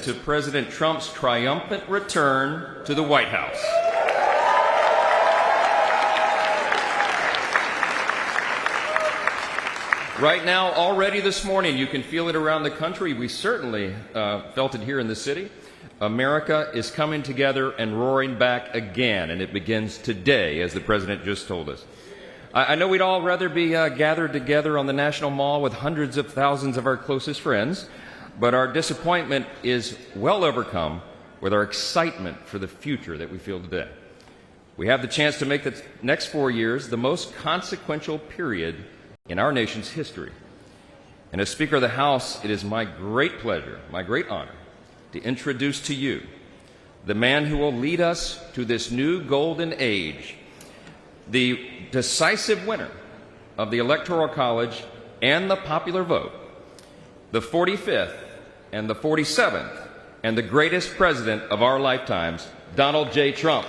to President Trump's triumphant return to the White House. Right now, already this morning, you can feel it around the country. We certainly felt it here in the city. America is coming together and roaring back again, and it begins today, as the President just told us. I know we'd all rather be gathered together on the National Mall with hundreds of thousands of our closest friends, but our disappointment is well overcome with our excitement for the future that we feel today. We have the chance to make the next 4 years the most consequential period in our nation's history. And as Speaker of the House, it is my great pleasure, my great honor, to introduce to you the man who will lead us to this new golden age, the decisive winner of the Electoral College and the popular vote, the 45th and the 47th, and the greatest president of our lifetimes, Donald J. Trump.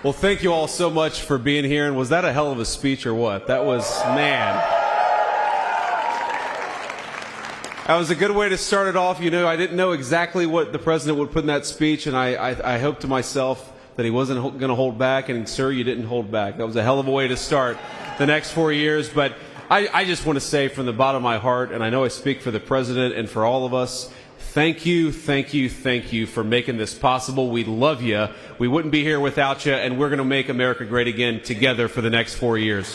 Well, thank you all so much for being here. And was that a hell of a speech or what? That was, man. That was a good way to start it off. You know, I didn't know exactly what the president would put in that speech, and I hoped to myself that he wasn't going to hold back, and sir, you didn't hold back. That was a hell of a way to start the next 4 years. But I just want to say from the bottom of my heart, and I know I speak for the president and for all of us, thank you, thank you, thank you for making this possible. We love you. We wouldn't be here without you, and we're going to make America great again together for the next 4 years.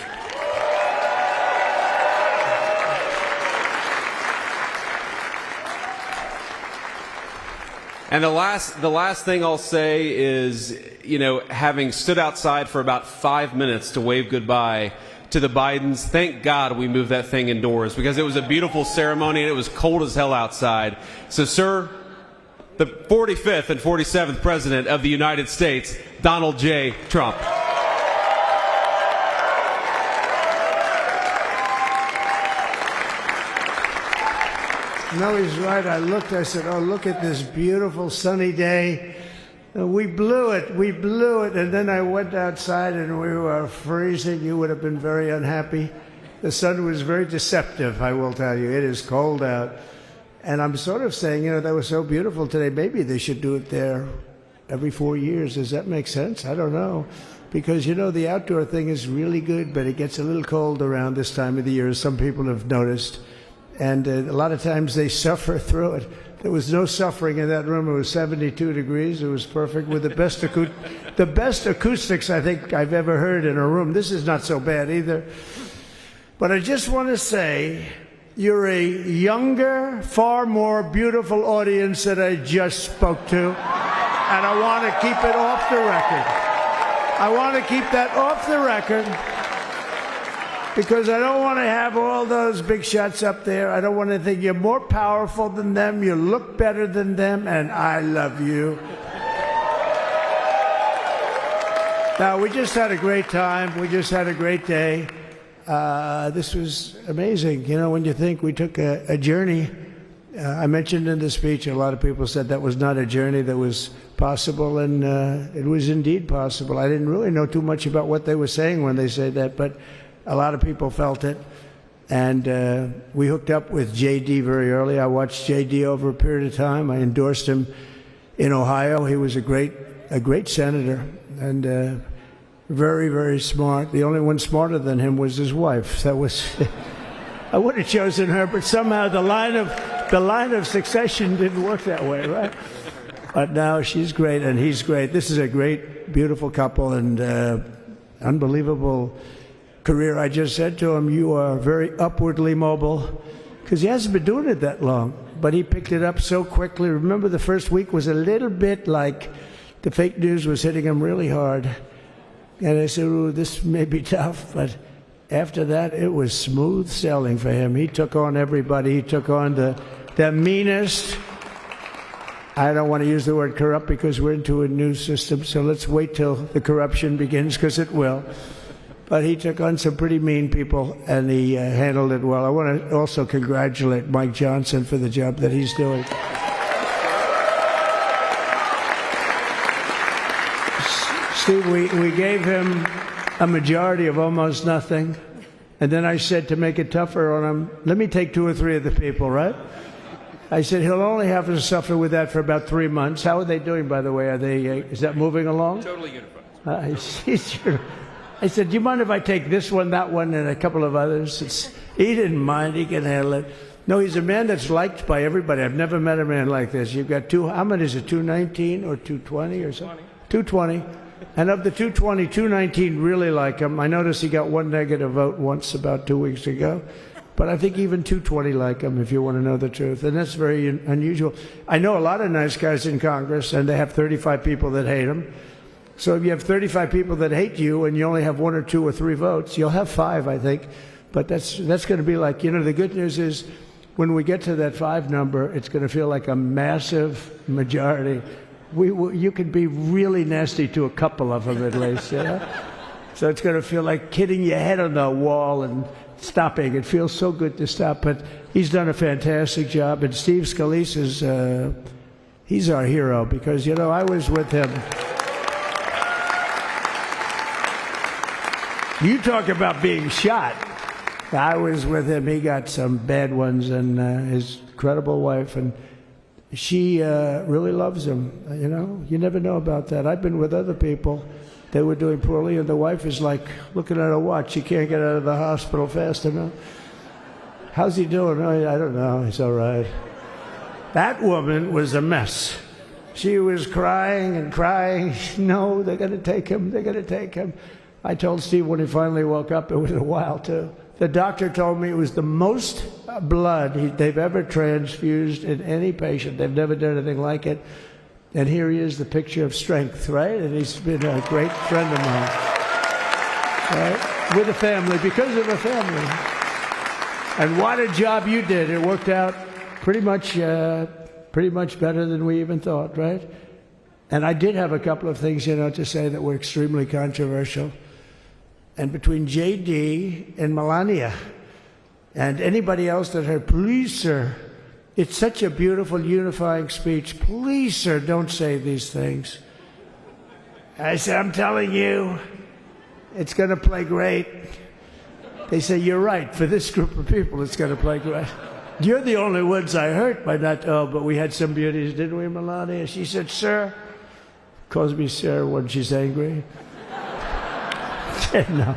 And the last thing I'll say is, you know, having stood outside for about 5 minutes to wave goodbye to the Bidens, thank God we moved that thing indoors, because it was a beautiful ceremony and it was cold as hell outside. So, sir, the 45th and 47th President of the United States, Donald J. Trump. No, he's right. I said, oh, look at this beautiful sunny day. We blew it. And then I went outside and we were freezing. You would have been very unhappy. The sun was very deceptive, I will tell you. It is cold out. And I'm sort of saying, you know, that was so beautiful today. Maybe they should do it there every 4 years. Does that make sense? I don't know. Because, you know, the outdoor thing is really good, but it gets a little cold around this time of the year, as some people have noticed. And a lot of times they suffer through it. There was no suffering in that room. It was 72 degrees. It was perfect with the best acoustics I think I've ever heard in a room. This is not so bad either. But I just want to say, you're a younger, far more beautiful audience that I just spoke to. And I want to keep it off the record. I want to keep that off the record, because I don't want to have all those big shots up there. I don't want to think you're more powerful than them, you look better than them, and I love you. Now, we just had a great time. We just had a great day. This was amazing. You know, when you think we took a journey, I mentioned in the speech, a lot of people said that was not a journey that was possible, and it was indeed possible. I didn't really know too much about what they were saying when they said that, but a lot of people felt it. And we hooked up with J.D. very early. I watched J.D. over a period of time. I endorsed him in Ohio. He was a great senator, and very, very smart. The only one smarter than him was his wife. That was I would have chosen her, but somehow the line of succession didn't work that way, right? But now she's great and he's great. This is a great, beautiful couple, and unbelievable career. I just said to him, "You are very upwardly mobile," because he hasn't been doing it that long, but he picked it up so quickly. Remember, the first week was a little bit like the fake news was hitting him really hard. And I said, "Ooh, this may be tough," but after that, it was smooth sailing for him. He took on everybody. He took on the meanest. I don't want to use the word corrupt because we're into a new system, so let's wait till the corruption begins, because it will. But he took on some pretty mean people, and he handled it well. I want to also congratulate Mike Johnson for the job that he's doing. Steve, we gave him a majority of almost nothing, and then I said, to make it tougher on him, let me take 2 or 3 of the people, right? I said, he'll only have to suffer with that for about 3 months. How are they doing, by the way? Are they? Is that moving along? Totally unified. I said, do you mind if I take this one, that one, and a couple of others? He didn't mind. He can handle it. No, he's a man that's liked by everybody. I've never met a man like this. You've got how many is it, 219 or 220 or something? 220. And of the 220, 219 really like him. I noticed he got 1 negative vote once about 2 weeks ago. But I think even 220 like him, if you want to know the truth. And that's very unusual. I know a lot of nice guys in Congress, and they have 35 people that hate him. So if you have 35 people that hate you and you only have 1 or 2 or 3 votes, you'll have 5, I think. But that's going to be like, you know, the good news is when we get to that 5 number, it's going to feel like a massive majority. You can be really nasty to a couple of them at least, you know? So it's going to feel like hitting your head on the wall and stopping. It feels so good to stop, but he's done a fantastic job. And Steve Scalise is, he's our hero because, you know, I was with him. You talk about being shot. I was with him. He got some bad ones, and his incredible wife, and she really loves him. You know, you never know about that. I've been with other people. They were doing poorly, and the wife is like looking at her watch. She can't get out of the hospital fast enough. How's he doing? Oh, I don't know. He's all right. That woman was a mess. She was crying and crying. No, they're going to take him. They're going to take him. I told Steve when he finally woke up, it was a while, too. The doctor told me it was the most blood they've ever transfused in any patient. They've never done anything like it. And here he is, the picture of strength, right? And he's been a great friend of mine, right? With a family, because of a family. And what a job you did. It worked out pretty much better than we even thought, right? And I did have a couple of things, you know, to say that were extremely controversial. And between J.D. and Melania and anybody else that heard, please, sir, it's such a beautiful, unifying speech. Please, sir, don't say these things. I said, I'm telling you, it's going to play great. They say, you're right. For this group of people, it's going to play great. You're the only ones I hurt by not, but we had some beauties, didn't we, Melania? She said, sir, calls me sir when she's angry. No,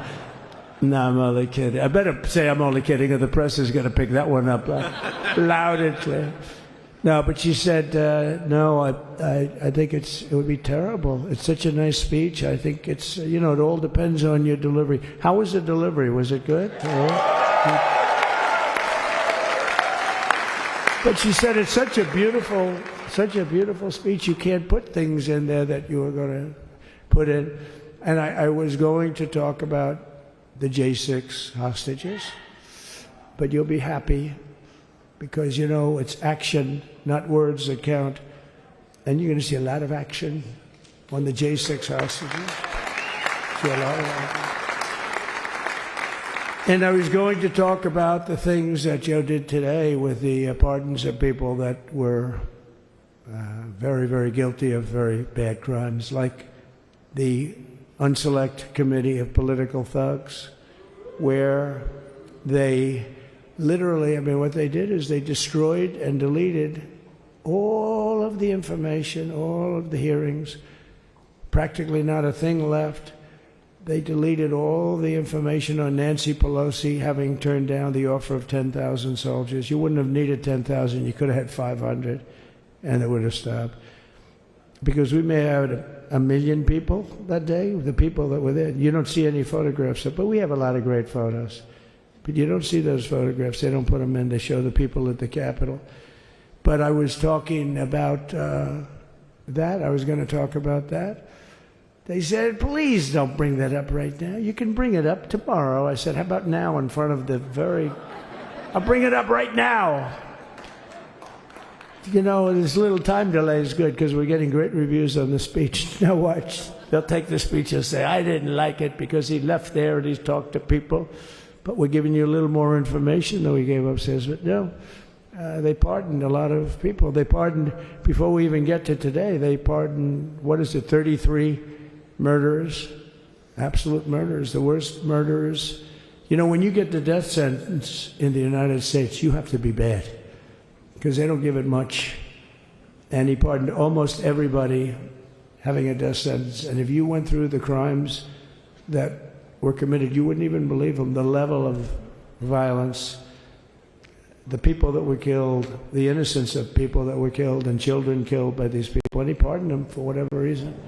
I'm only kidding. I better say I'm only kidding, or the press is going to pick that one up loud and clear. No, but she said, no, I think it would be terrible. It's such a nice speech. I think it's, you know, it all depends on your delivery. How was the delivery? Was it good? But she said it's such a beautiful speech. You can't put things in there that you were going to put in. And I was going to talk about the J6 hostages, but you'll be happy because, you know, it's action, not words that count. And you're going to see a lot of action on the J6 hostages. And I was going to talk about the things that Joe did today with the pardons of people that were very, very guilty of very bad crimes, like the Unselect Committee of Political Thugs, where they literally, I mean, what they did is they destroyed and deleted all of the information, all of the hearings, practically not a thing left. They deleted all the information on Nancy Pelosi having turned down the offer of 10,000 soldiers. You wouldn't have needed 10,000. You could have had 500, and it would have stopped. Because we may have had 1 million people that day, the people that were there. You don't see any photographs, but we have a lot of great photos. But you don't see those photographs. They don't put them in. They show the people at the Capitol. But I was talking about that. I was going to talk about that. They said, please don't bring that up right now. You can bring it up tomorrow. I said, how about now in front of the very... I'll bring it up right now. You know, this little time delay is good because we're getting great reviews on the speech. Now watch. They'll take the speech and say, I didn't like it because he left there and he's talked to people. But we're giving you a little more information than we gave upstairs. But no, they pardoned a lot of people. They pardoned, before we even get to today, they pardoned, 33 murderers, absolute murderers, the worst murderers. You know, when you get the death sentence in the United States, you have to be bad because they don't give it much. And he pardoned almost everybody having a death sentence. And if you went through the crimes that were committed, you wouldn't even believe them, the level of violence, the people that were killed, the innocence of people that were killed and children killed by these people. And he pardoned them for whatever reason.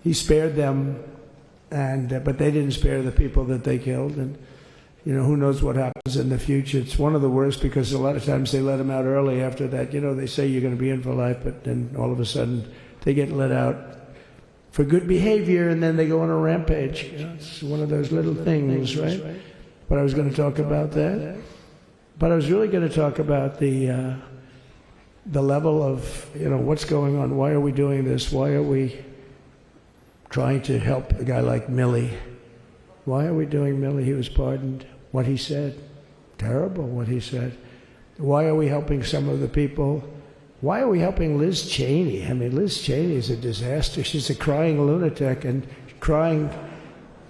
He spared them, and but they didn't spare the people that they killed. And, you know, who knows what happens in the future. It's one of the worst because a lot of times they let them out early after that. You know, they say you're going to be in for life, but then all of a sudden they get let out for good behavior, and then they go on a rampage. You know, it's one of those little things, right? But I was going to talk about that. But I was really going to talk about the level of, you know, what's going on. Why are we doing this? Why are we trying to help a guy like Milley? Why are we doing Milley? He was pardoned. What he said, terrible what he said. Why are we helping some of the people? Why are we helping Liz Cheney? I mean, Liz Cheney is a disaster. She's a crying lunatic and crying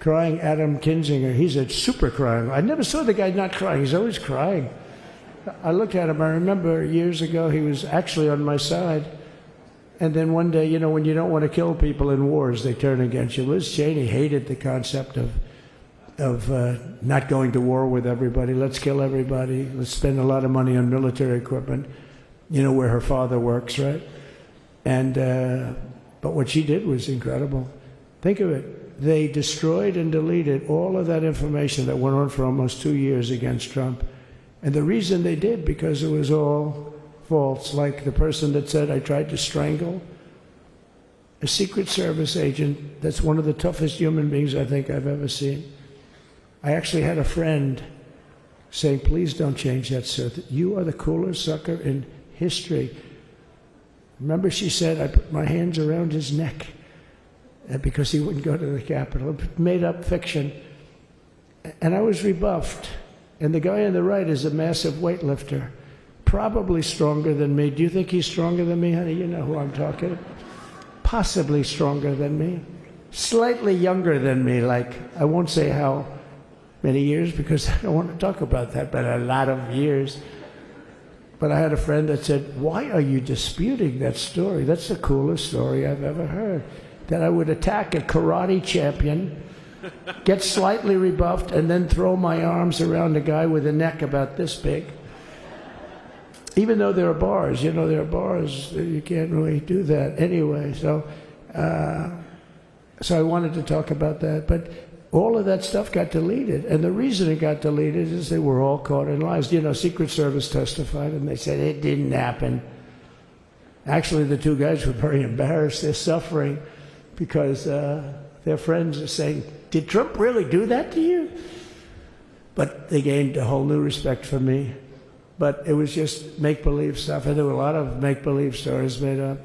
Adam Kinzinger. He's a super crying. I never saw the guy not crying. He's always crying. I looked at him. I remember years ago he was actually on my side. And then one day, you know, when you don't want to kill people in wars, they turn against you. Liz Cheney hated the concept of not going to war with everybody. Let's kill everybody. Let's spend a lot of money on military equipment. You know where her father works, right? And but what she did was incredible. Think of it. They destroyed and deleted all of that information that went on for almost 2 years against Trump. And the reason they did, because it was all false. Like the person that said, I tried to strangle a Secret Service agent. That's one of the toughest human beings I think I've ever seen. I actually had a friend saying, please don't change that, sir. You are the coolest sucker in history. Remember, she said, I put my hands around his neck because he wouldn't go to the Capitol. Made up fiction. And I was rebuffed. And the guy on the right is a massive weightlifter, probably stronger than me. Do you think he's stronger than me, honey? You know who I'm talking about. Possibly stronger than me. Slightly younger than me, like, I won't say how many years because I don't want to talk about that, but a lot of years. But I had a friend that said, why are you disputing that story? That's the coolest story I've ever heard. That I would attack a karate champion, get slightly rebuffed, and then throw my arms around a guy with a neck about this big. Even though there are bars, you know, there are bars, you can't really do that anyway. So I wanted to talk about that. But all of that stuff got deleted. And the reason it got deleted is they were all caught in lies. You know, Secret Service testified, and they said it didn't happen. Actually, the two guys were very embarrassed. They're suffering because their friends are saying, did Trump really do that to you? But they gained a whole new respect for me. But it was just make-believe stuff, and there were a lot of make-believe stories made up.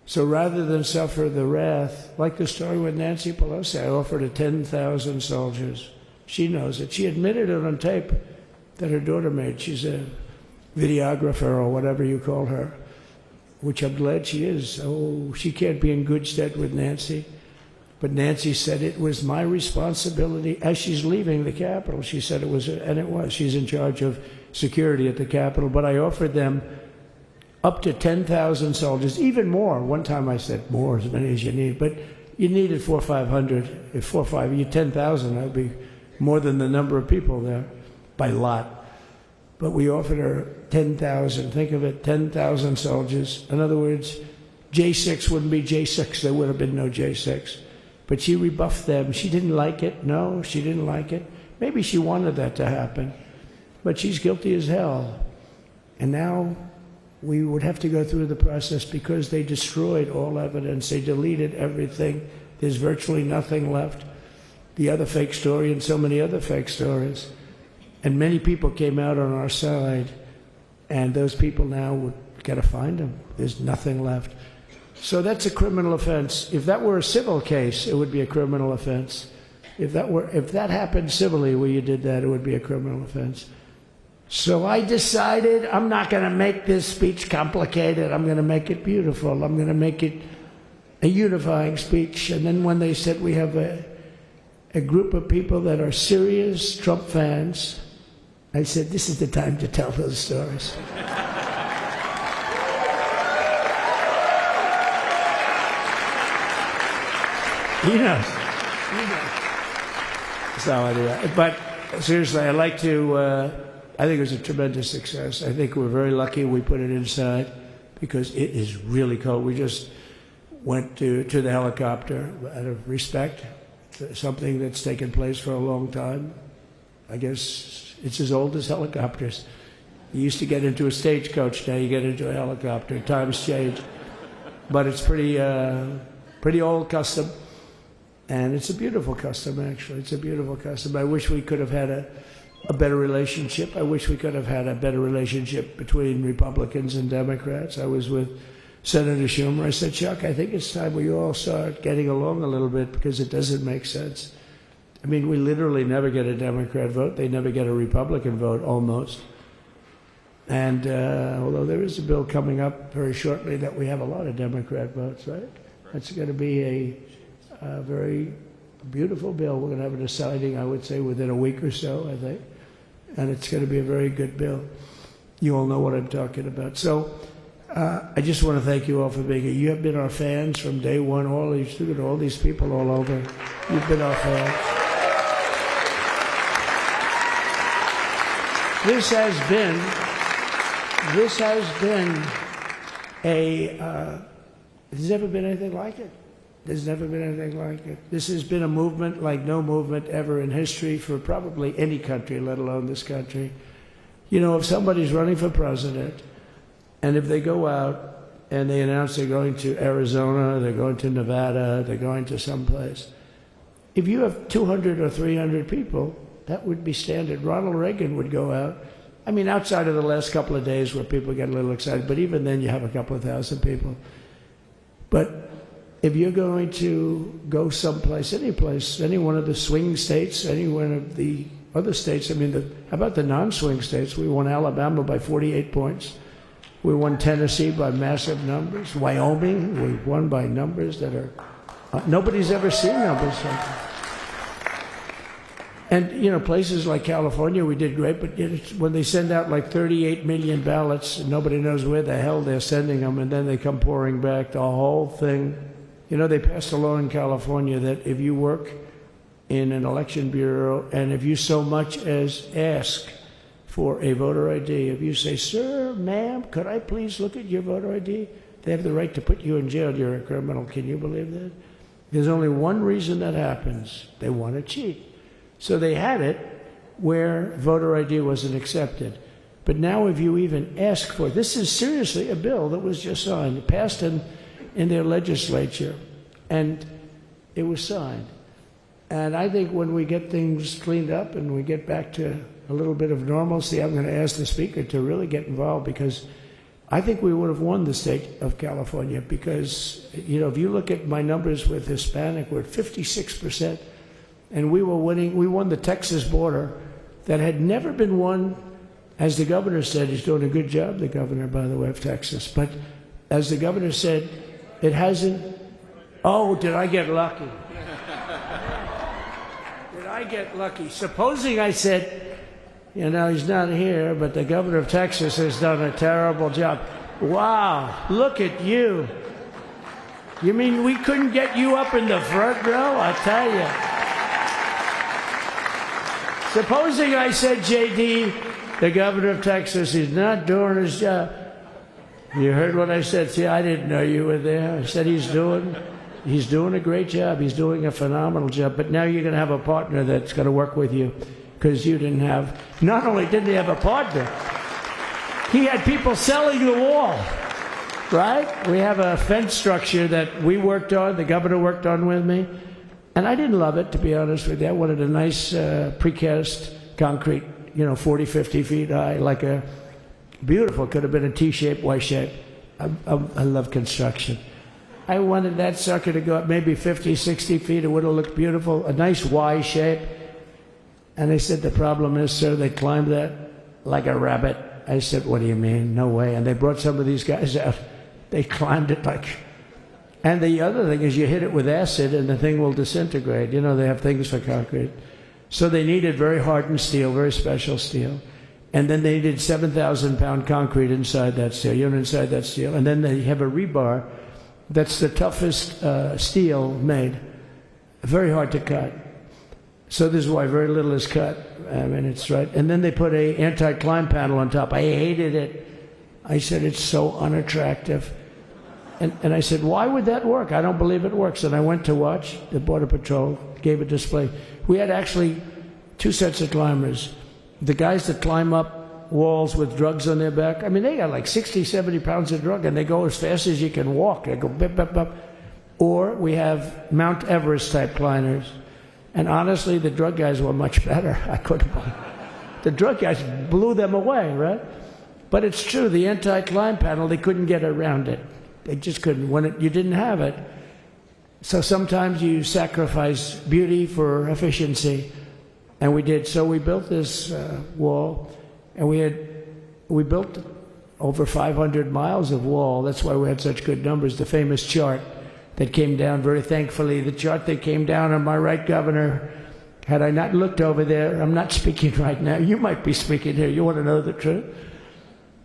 So rather than suffer the wrath, like the story with Nancy Pelosi, I offered her 10,000 soldiers. She knows it. She admitted it on tape that her daughter made. She's a videographer or whatever you call her, which I'm glad she is. Oh, she can't be in good stead with Nancy. But Nancy said it was my responsibility as she's leaving the Capitol. She said it was, and it was. She's in charge of security at the Capitol. But I offered them up to 10,000 soldiers, even more. One time I said more, as many as you need. But you needed 400 or 500. If 4 or 5, you 10,000, that would be more than the number of people there by lot. But we offered her 10,000. Think of it, 10,000 soldiers. In other words, J6 wouldn't be J6. There would have been no J6. But she rebuffed them. She didn't like it. No, she didn't like it. Maybe she wanted that to happen. But she's guilty as hell. And now we would have to go through the process because they destroyed all evidence. They deleted everything. There's virtually nothing left. The other fake story and so many other fake stories. And many people came out on our side. And those people now would got to find them. There's nothing left. So that's a criminal offense. If that were a civil case, it would be a criminal offense. If that happened civilly where you did that, it would be a criminal offense. So I decided I'm not going to make this speech complicated. I'm going to make it beautiful. I'm going to make it a unifying speech. And then when they said we have a group of people that are serious Trump fans, I said, this is the time to tell those stories. He knows. So anyway, but seriously, I'd like to, I think it was a tremendous success. I think we're very lucky we put it inside because it is really cold. We just went to the helicopter out of respect to something that's taken place for a long time. I guess it's as old as helicopters. You used to get into a stagecoach, now you get into a helicopter. Times change. But it's pretty old custom. And it's a beautiful custom, actually. It's a beautiful custom. I wish we could have had a better relationship. I wish we could have had a better relationship between Republicans and Democrats. I was with Senator Schumer. I said, Chuck, I think it's time we all start getting along a little bit because it doesn't make sense. I mean, we literally never get a Democrat vote. They never get a Republican vote, almost. And although there is a bill coming up very shortly that we have a lot of Democrat votes, right? That's going to be a very beautiful bill. We're going to have a deciding, I would say, within a week or so, I think. And it's going to be a very good bill. You all know what I'm talking about. So I just want to thank you all for being here. You have been our fans from day one. All these people all over. You've been our fans. This has been there's never been anything like it. There's never been anything like it. This has been a movement like no movement ever in history for probably any country, let alone this country. You know, if somebody's running for president, and if they go out and they announce they're going to Arizona, they're going to Nevada, they're going to someplace, if you have 200 or 300 people, that would be standard. Ronald Reagan would go out. I mean, outside of the last couple of days where people get a little excited, but even then you have a couple of thousand people. But if you're going to go someplace, any place, any one of the swing states, any one of the other states, I mean, how about the non-swing states? We won Alabama by 48 points. We won Tennessee by massive numbers. Wyoming, we won by numbers that are, nobody's ever seen numbers like that. And, you know, places like California, we did great, but when they send out like 38 million ballots, nobody knows where the hell they're sending them, and then they come pouring back, the whole thing. You know, they passed a law in California that if you work in an election bureau and if you so much as ask for a voter ID, if you say, sir, ma'am, could I please look at your voter ID? They have the right to put you in jail. You're a criminal. Can you believe that? There's only one reason that happens. They want to cheat. So they had it where voter ID wasn't accepted. But now if you even ask for it, this is seriously a bill that was just signed, passed in their legislature, and it was signed. And I think when we get things cleaned up and we get back to a little bit of normalcy, I'm going to ask the Speaker to really get involved because I think we would have won the state of California because, you know, if you look at my numbers with Hispanic, we're at 56%. And we were winning. We won the Texas border that had never been won. As the governor said, he's doing a good job, the governor, by the way, of Texas. But as the governor said, it hasn't. Oh, did I get lucky? Did I get lucky? Supposing I said, you know, he's not here, but the governor of Texas has done a terrible job. Wow, look at you. You mean we couldn't get you up in the front row? I tell you. Supposing I said, J.D., the governor of Texas, is not doing his job. You heard what I said. See, I didn't know you were there. I said he's doing a great job. He's doing a phenomenal job. But now you're going to have a partner that's going to work with you because you didn't have, not only didn't he have a partner, he had people selling the wall, right? We have a fence structure that we worked on, the governor worked on with me. And I didn't love it, to be honest with you. I wanted a nice precast concrete, you know, 40, 50 feet high, like a beautiful, could have been a T-shape, Y-shape. I love construction. I wanted that sucker to go up maybe 50, 60 feet. It would have looked beautiful, a nice Y shape. And they said, the problem is, sir, they climbed that like a rabbit. I said, what do you mean? No way. And they brought some of these guys out. They climbed it like... And the other thing is you hit it with acid and the thing will disintegrate. You know, they have things for concrete. So they needed very hardened steel, very special steel. And then they needed 7,000-pound concrete inside that steel, you know, inside that steel. And then they have a rebar that's the toughest steel made. Very hard to cut. So this is why very little is cut. I mean, it's right. And then they put a anti-climb panel on top. I hated it. I said, it's so unattractive. And I said, why would that work? I don't believe it works. And I went to watch. The Border Patrol gave a display. We had actually two sets of climbers. The guys that climb up walls with drugs on their back, I mean, they got like 60, 70 pounds of drug, and they go as fast as you can walk. They go bip, bip, bip. Or we have Mount Everest-type climbers. And honestly, the drug guys were much better. I couldn't believe it. The drug guys blew them away, right? But it's true, the anti-climb panel, they couldn't get around it. They just couldn't. When you didn't have it. So sometimes you sacrifice beauty for efficiency. And we did. So we built this wall, and we built over 500 miles of wall. That's why we had such good numbers. The famous chart that came down, very thankfully, the chart that came down on my right, Governor, had I not looked over there, I'm not speaking right now. You might be speaking here. You want to know the truth?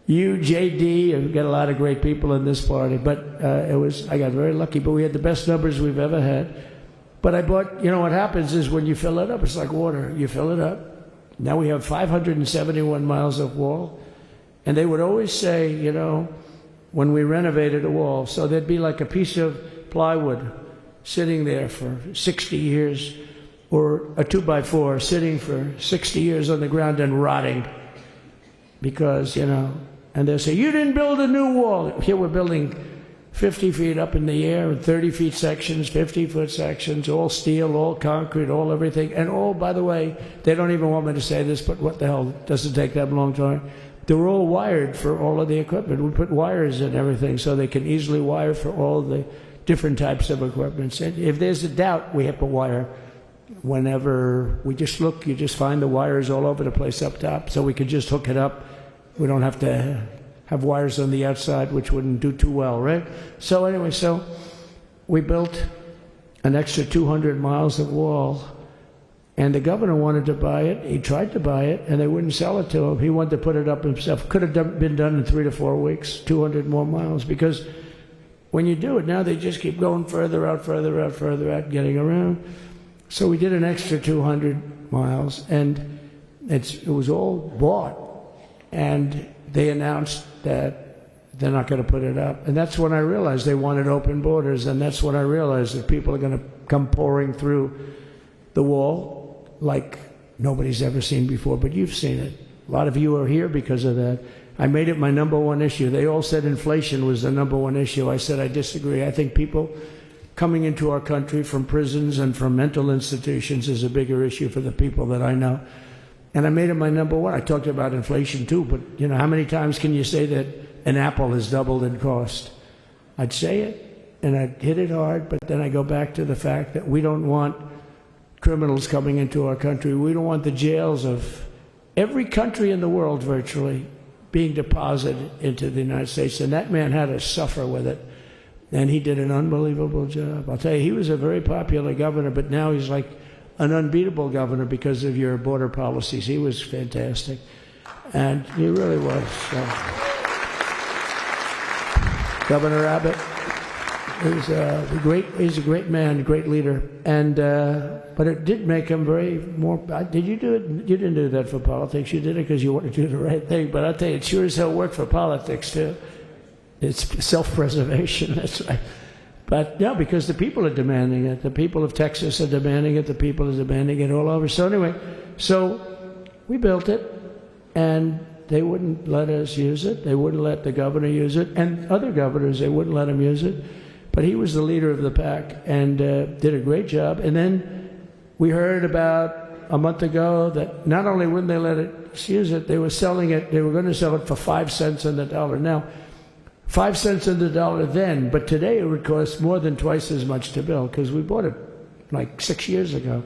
You, J.D., we've got a lot of great people in this party, but I got very lucky, but we had the best numbers we've ever had. But I bought, you know what happens is when you fill it up, it's like water. You fill it up. Now we have 571 miles of wall. And they would always say, you know, when we renovated a wall, so there'd be like a piece of plywood sitting there for 60 years, or a 2x4 sitting for 60 years on the ground and rotting. Because, you know, and they'll say, you didn't build a new wall. Here we're building 50 feet up in the air, 30 feet sections, 50-foot sections, all steel, all concrete, all everything. And all, by the way, they don't even want me to say this, but what the hell, doesn't take that long time. They're all wired for all of the equipment. We put wires in everything so they can easily wire for all the different types of equipment. And if there's a doubt, we have to wire. Whenever we just look, you just find the wires all over the place up top, so we could just hook it up. We don't have to have wires on the outside, which wouldn't do too well, right? So anyway, so we built an extra 200 miles of wall, and the governor wanted to buy it. He tried to buy it, and they wouldn't sell it to him. He wanted to put it up himself. Could have been done in 3 to 4 weeks, 200 more miles, because when you do it now, they just keep going further out, further out, further out, getting around. So we did an extra 200 miles, and it was all bought. And they announced that they're not going to put it up. And that's when I realized they wanted open borders, and that's when I realized that people are going to come pouring through the wall like nobody's ever seen before. But you've seen it. A lot of you are here because of that. I made it my number one issue. They all said inflation was the number one issue. I said I disagree. I think people coming into our country from prisons and from mental institutions is a bigger issue for the people that I know. And I made it my number one. I talked about inflation too, but you know, how many times can you say that an apple has doubled in cost. I'd say it, and I'd hit it hard, but then I go back to the fact that we don't want criminals coming into our country. We don't want the jails of every country in the world virtually being deposited into the United States. And that man had to suffer with it. And he did an unbelievable job. I'll tell you, he was a very popular governor, but now he's like an unbeatable governor because of your border policies. He was fantastic. And he really was. Governor Abbott he's a great man, great leader. And but it did make him very more. Did you do it? You didn't do that for politics. You did it because you wanted to do the right thing. But I'll tell you, it sure as hell worked for politics too. It's self-preservation. That's right. But no, because the people are demanding it. The people of Texas are demanding it. The people are demanding it all over. So anyway, so we built it, and they wouldn't let us use it. They wouldn't let the governor use it, and other governors, they wouldn't let him use it. But he was the leader of the pack and did a great job. And then we heard about a month ago that not only wouldn't they let us use it, they were selling it. They were going to sell it for 5 cents on the dollar. Now, 5 cents on the dollar then, but today it would cost more than twice as much to build because we bought it like 6 years ago.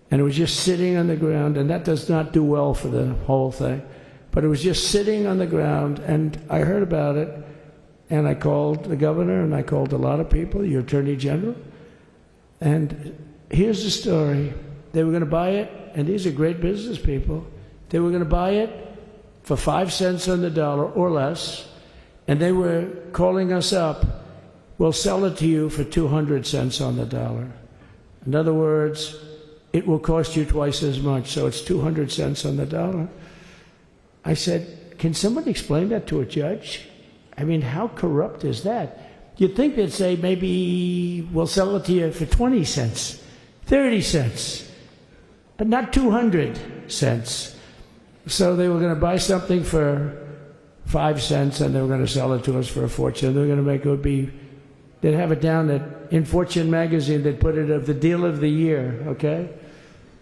And it was just sitting on the ground, and that does not do well for the whole thing. But it was just sitting on the ground, and I heard about it, and I called the governor, and I called a lot of people, your attorney general. And here's the story. They were going to buy it, and these are great business people. They were going to buy it for 5 cents on the dollar or less, and they were calling us up, we'll sell it to you for 200 cents on the dollar. In other words, it will cost you twice as much, so it's 200 cents on the dollar. I said, can somebody explain that to a judge? I mean, how corrupt is that? You'd think they'd say, maybe we'll sell it to you for 20 cents, 30 cents, but not 200 cents. So they were going to buy something for 5 cents, and they were going to sell it to us for a fortune. They were going to make it would be, they'd have it down that in Fortune magazine, they'd put it of the deal of the year, okay?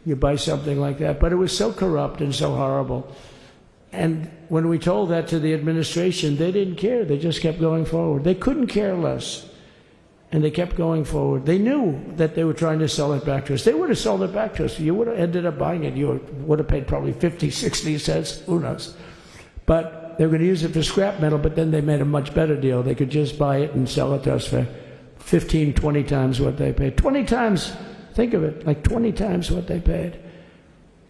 You buy something like that. But it was so corrupt and so horrible. And when we told that to the administration, they didn't care. They just kept going forward. They couldn't care less. And they kept going forward. They knew that they were trying to sell it back to us. They would have sold it back to us. You would have ended up buying it. You would have paid probably 50, 60 cents. Who knows? But they were going to use it for scrap metal, but then they made a much better deal. They could just buy it and sell it to us for 15, 20 times what they paid. 20 times, think of it, like 20 times what they paid.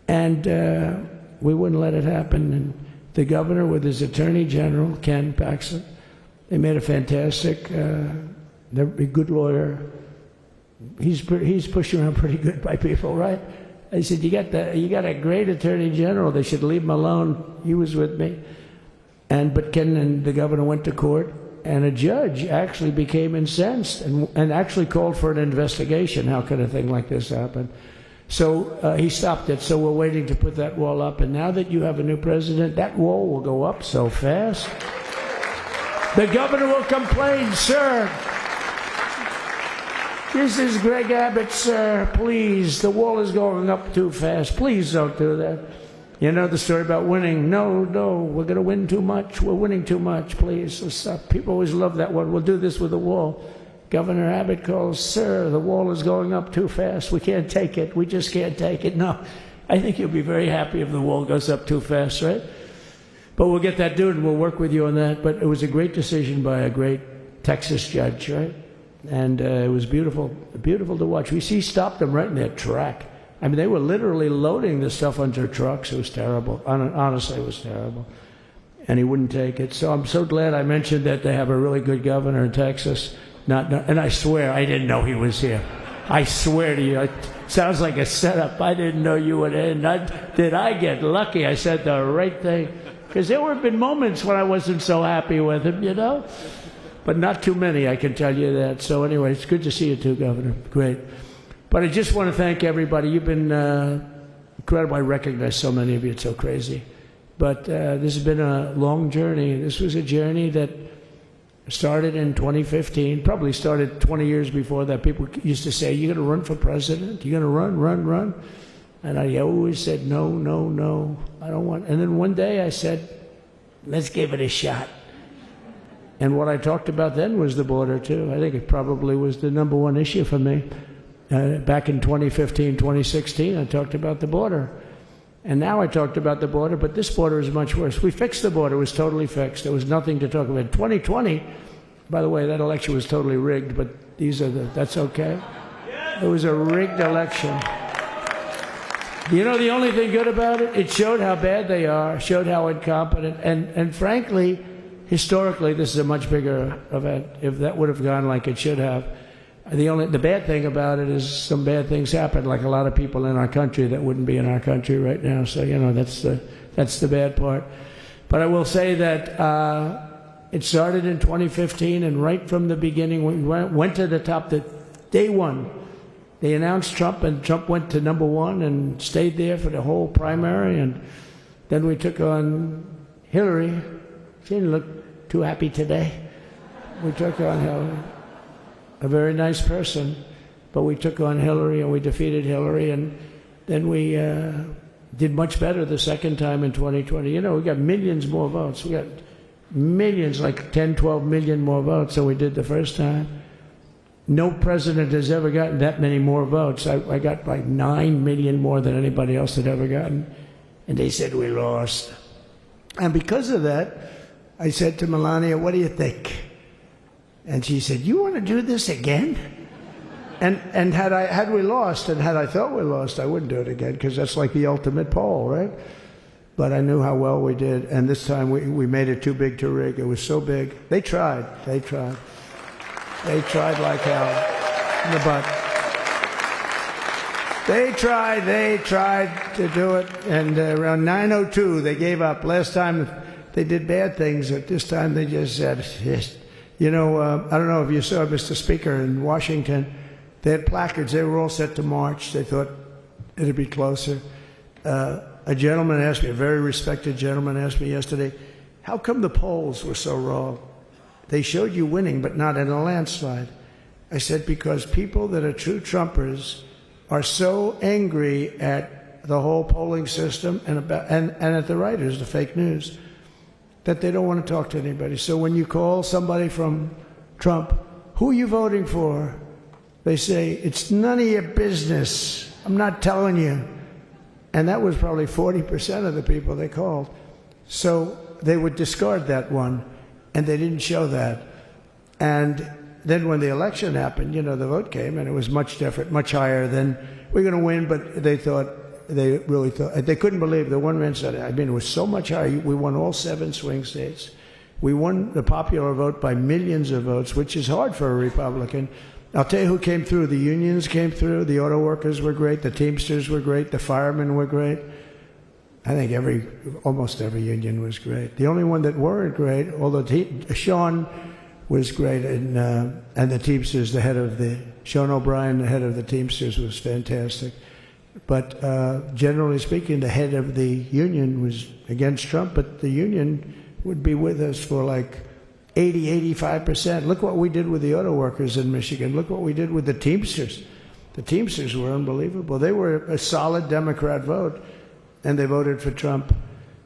And we wouldn't let it happen. And the governor with his attorney general, Ken Paxton, they made a fantastic, they're a good lawyer. He's pushed around pretty good by people, right? I said, you got a great attorney general. They should leave him alone. He was with me. But Ken and the governor went to court, and a judge actually became incensed and actually called for an investigation. How could a thing like this happen? So he stopped it. So we're waiting to put that wall up. And now that you have a new president, that wall will go up so fast. The governor will complain, sir. This is Greg Abbott, sir. Please, the wall is going up too fast. Please don't do that. You know the story about winning. No, we're going to win too much. We're winning too much. Please, let's stop. People always love that one. We'll do this with the wall. Governor Abbott calls, sir, the wall is going up too fast. We can't take it. We just can't take it. No, I think you'll be very happy if the wall goes up too fast, right? But we'll get that done. We'll work with you on that. But it was a great decision by a great Texas judge, right? And it was beautiful, beautiful to watch. We stopped them right in their track. I mean, they were literally loading the stuff onto trucks. It was terrible. Honestly, it was terrible. And he wouldn't take it. So I'm so glad I mentioned that they have a really good governor in Texas. And I swear, I didn't know he was here. I swear to you, it sounds like a setup. I didn't know you would end. Did I get lucky? I said the right thing. Because there have been moments when I wasn't so happy with him, you know? But not too many, I can tell you that. So anyway, it's good to see you too, Governor. Great. But I just want to thank everybody. You've been incredible. I recognize so many of you. It's so crazy. But this has been a long journey. This was a journey that started in 2015, probably started 20 years before that. People used to say, you're going to run for president? You're going to run? And I always said, no, I don't want. And then one day I said, let's give it a shot. And what I talked about then was the border, too. I think it probably was the number one issue for me. Back in 2015, 2016, I talked about the border. And now I talked about the border, but this border is much worse. We fixed the border. It was totally fixed. There was nothing to talk about. 2020, by the way, that election was totally rigged, but that's okay. It was a rigged election. You know the only thing good about it? It showed how bad they are, showed how incompetent, and frankly, historically, this is a much bigger event. If that would have gone like it should have, the bad thing about it is some bad things happened, like a lot of people in our country that wouldn't be in our country right now. So that's the bad part. But I will say that it started in 2015, and right from the beginning, we went to the top. Day one, they announced Trump, and Trump went to number one and stayed there for the whole primary. And then we took on Hillary. She didn't look too happy today. We took on Hillary. A very nice person, but we took on Hillary and we defeated Hillary, and then we did much better the second time in 2020. You know, we got millions more votes. We got millions, like 10, 12 million more votes than we did the first time. No president has ever gotten that many more votes. I got like 9 million more than anybody else had ever gotten, and they said we lost. And because of that, I said to Melania, what do you think? And she said, you want to do this again? And had we lost, and had I thought we lost, I wouldn't do it again, because that's like the ultimate poll, right? But I knew how well we did, and this time we made it too big to rig. It was so big. They tried like hell in the butt. They tried to do it, and around 9:02 they gave up. Last time they did bad things, but this time they just said, yes. You know, I don't know if you saw, Mr. Speaker, in Washington, they had placards. They were all set to march. They thought it'd be closer. A gentleman asked me, a very respected gentleman asked me yesterday, how come the polls were so wrong? They showed you winning, but not in a landslide. I said, because people that are true Trumpers are so angry at the whole polling system and at the writers, the fake news, that they don't want to talk to anybody. So when you call somebody from Trump, who are you voting for? They say, it's none of your business. I'm not telling you. And that was probably 40% of the people they called. So they would discard that one, and they didn't show that. And then when the election happened, you know, the vote came, and it was much different, much higher than we're going to win, but they really thought, they couldn't believe. The one man said, I mean, it was so much higher. We won all 7 swing states. We won the popular vote by millions of votes, which is hard for a Republican. I'll tell you who came through. The unions came through. The auto workers were great. The Teamsters were great. The firemen were great. I think almost every union was great. The only one that weren't great, although Sean was great, and the Teamsters, Sean O'Brien, the head of the Teamsters, was fantastic. But generally speaking, the head of the union was against Trump, but the union would be with us for like 80, 85%. Look what we did with the auto workers in Michigan. Look what we did with the Teamsters. The Teamsters were unbelievable. They were a solid Democrat vote, and they voted for Trump.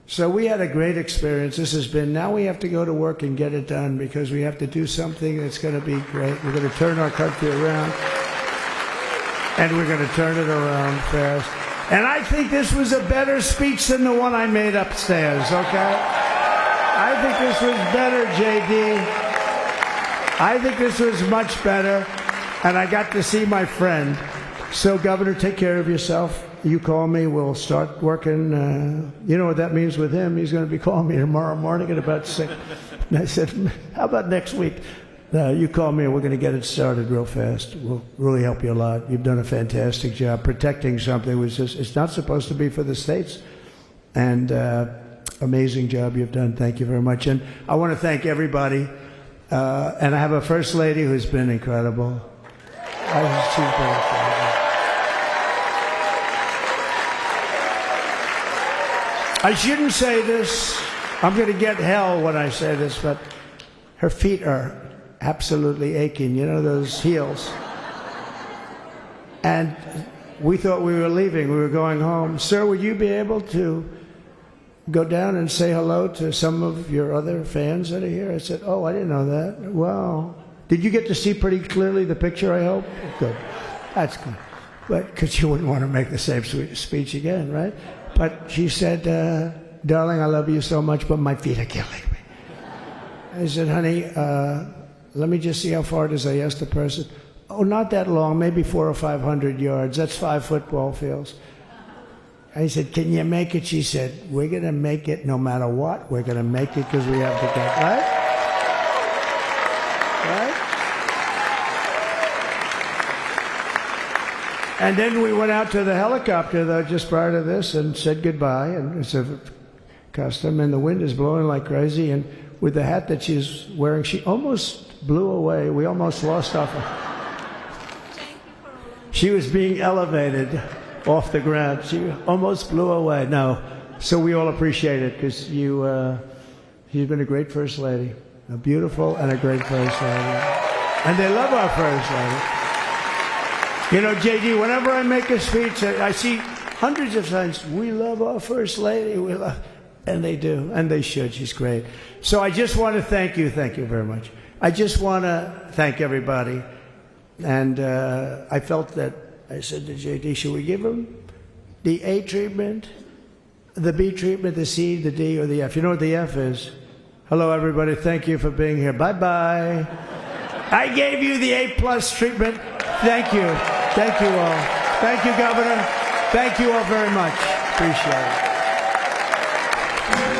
So we had a great experience. Now we have to go to work and get it done, because we have to do something that's going to be great. We're going to turn our country around. And we're going to turn it around fast. And I think this was a better speech than the one I made upstairs, okay? I think this was better, J.D. I think this was much better. And I got to see my friend. So, Governor, take care of yourself. You call me. We'll start working. You know what that means with him? He's going to be calling me tomorrow morning at about 6. And I said, how about next week? You call me and we're going to get it started real fast. We'll really help you a lot. You've done a fantastic job protecting something which it's not supposed to be for the states. And amazing job you've done. Thank you very much. And I want to thank everybody. And I have a First Lady who's been incredible. She's been incredible. I shouldn't say this. I'm going to get hell when I say this, but her feet are absolutely aching, you know, those heels. And we thought we were leaving. We were going home. Sir, would you be able to go down and say hello to some of your other fans that are here? I said, oh, I didn't know that. Wow. Did you get to see pretty clearly the picture, I hope? Good. That's good. But because you wouldn't want to make the same speech again, right? But she said, darling, I love you so much, but my feet are killing me. I said, honey, let me just see how far it is. I asked the person. Oh, not that long, maybe 400 or 500 yards. That's 5 football fields. I said, can you make it? She said, we're going to make it no matter what. We're going to make it because we have to go. Right? Right? And then we went out to the helicopter, though, just prior to this and said goodbye. And it's a custom, and the wind is blowing like crazy. And with the hat that she's wearing, she almost blew away. We almost lost off her. She was being elevated off the ground. She almost blew away. No. So we all appreciate it because she's been a great First Lady. A beautiful and a great First Lady. And they love our First Lady. You know, JD, whenever I make a speech, I see hundreds of times, we love our First Lady. We love, and they do. And they should. She's great. So I just want to thank you. Thank you very much. I just want to thank everybody. And I felt that I said to JD, should we give him the A treatment, the B treatment, the C, the D, or the F? You know what the F is? Hello, everybody. Thank you for being here. Bye-bye. I gave you the A+ treatment. Thank you. Thank you all. Thank you, Governor. Thank you all very much. Appreciate it.